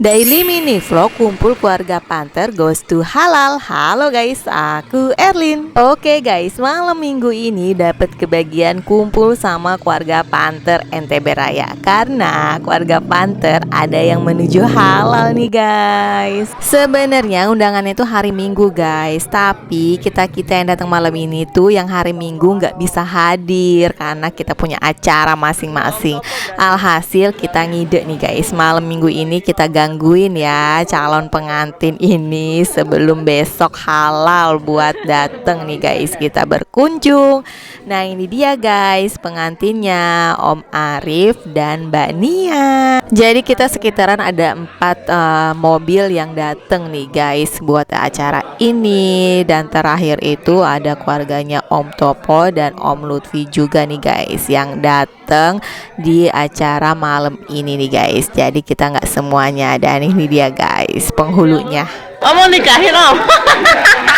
Daily mini vlog kumpul keluarga Panther goes to halal. Halo guys, aku Erlin. Oke guys, malam minggu ini dapat kebagian kumpul sama keluarga Panther NTB Raya. Karena keluarga Panther ada yang menuju halal nih guys. Sebenarnya undangannya itu hari Minggu guys, tapi kita yang datang malam ini tuh yang hari Minggu nggak bisa hadir karena kita punya acara masing-masing. Alhasil kita ngide nih guys, malam Minggu ini kita gangguin ya calon pengantin ini sebelum besok halal buat dateng nih guys, kita berkunjung. Nah ini dia guys pengantinnya, Om Arif dan Mbak Nia. Jadi kita sekitaran ada 4 mobil yang dateng nih guys buat acara ini. Dan terakhir itu ada keluarganya Om Topo dan Om Lutfi juga nih guys yang dateng di acara malam ini nih guys. Jadi kita nggak semuanya, dan ini dia guys penghulunya. Om mau nikahin om.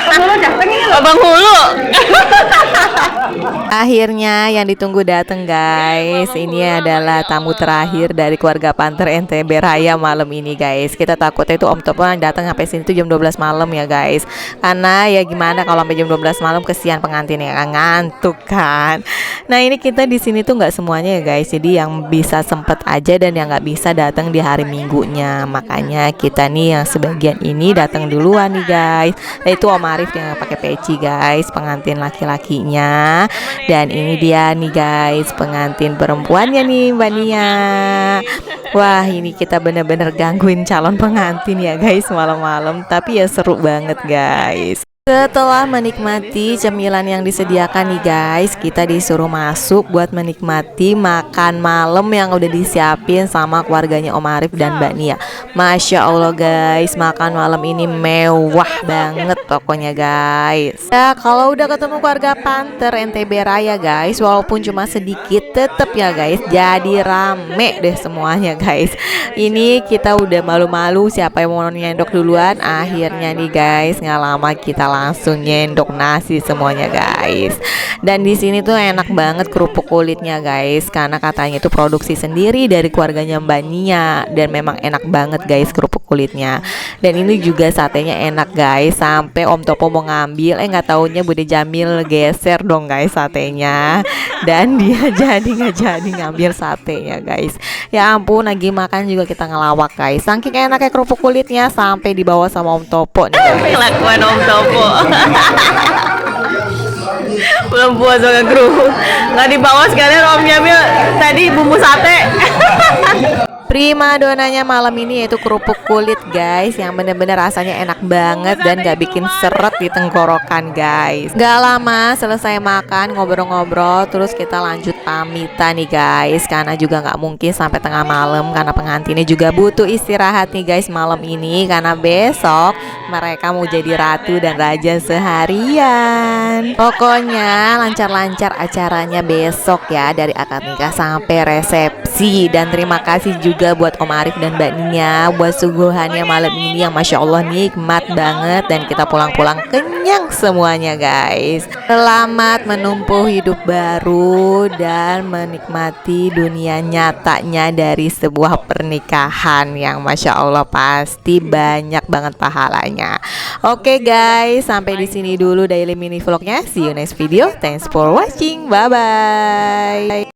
Penghulu dateng ini loh. Bang Hulu. Akhirnya yang ditunggu dateng guys. Ini adalah tamu terakhir dari keluarga Panther NTB Raya malam ini guys. Kita takutnya itu Om Topo yang datang sampai sini tuh jam 12 malam ya guys. Karena ya gimana kalau sampai jam 12 malam, kesian pengantinnya ngantuk kan. Nah ini kita di sini tuh nggak semuanya ya guys. Jadi yang bisa sempet aja dan yang nggak bisa datang di hari Minggunya. Makanya kita nih yang sebagian ini datang duluan nih guys. Nah, itu Om Arif yang pakai peci guys, pengantin laki-lakinya. Dan ini dia nih guys pengantin perempuannya nih, Mbak Nia. Wah ini kita bener-bener gangguin calon pengantin ya guys malam-malam. Tapi ya seru banget guys. Setelah menikmati cemilan yang disediakan nih guys, kita disuruh masuk buat menikmati makan malam yang udah disiapin sama keluarganya Om Arif dan Mbak Nia. Masya Allah guys, makan malam ini mewah banget pokoknya guys. Ya kalau udah ketemu keluarga Panther NTB Raya guys, walaupun cuma sedikit tetep ya guys jadi rame deh semuanya guys. Ini kita udah malu-malu siapa yang mau nyendok duluan. Akhirnya nih guys nggak lama kita langsung nyendok nasi semuanya guys. Dan di sini tuh enak banget kerupuk kulitnya guys, karena katanya itu produksi sendiri dari keluarganya Mbak Nia, dan memang enak banget guys kerupuk kulitnya. Dan ini juga satenya enak guys, sampai Om Topo mau ngambil nggak taunya Bude Jamil geser dong guys satenya, dan dia nggak jadi ngambil satenya guys. Ya ampun, lagi makan juga kita ngelawak guys, saking enaknya kerupuk kulitnya sampai dibawa sama Om Topo nih guys. Kelakuan Om Topo. Belum puas sama kerupuk, nggak dibawa sekalian Om Jamil tadi bumbu sate. Prima donanya malam ini yaitu kerupuk kulit guys, yang bener-bener rasanya enak banget dan gak bikin seret di tenggorokan guys. Gak lama selesai makan ngobrol-ngobrol, terus kita lanjut pamitan nih guys, karena juga gak mungkin sampai tengah malam karena pengantinnya juga butuh istirahat nih guys malam ini, karena besok mereka mau jadi ratu dan raja seharian. Pokoknya lancar-lancar acaranya besok ya, dari akad nikah sampai resepsi. Dan terima kasih juga buat Om Arif dan Mbak Nia buat suguhannya malam ini yang Masya Allah nikmat banget, dan kita pulang-pulang kenyang semuanya guys. Selamat menempuh hidup baru dan menikmati dunia nyatanya dari sebuah pernikahan yang Masya Allah pasti banyak banget pahalanya. Oke guys, sampai di sini dulu daily mini vlognya. See you next video. Thanks for watching. Bye bye.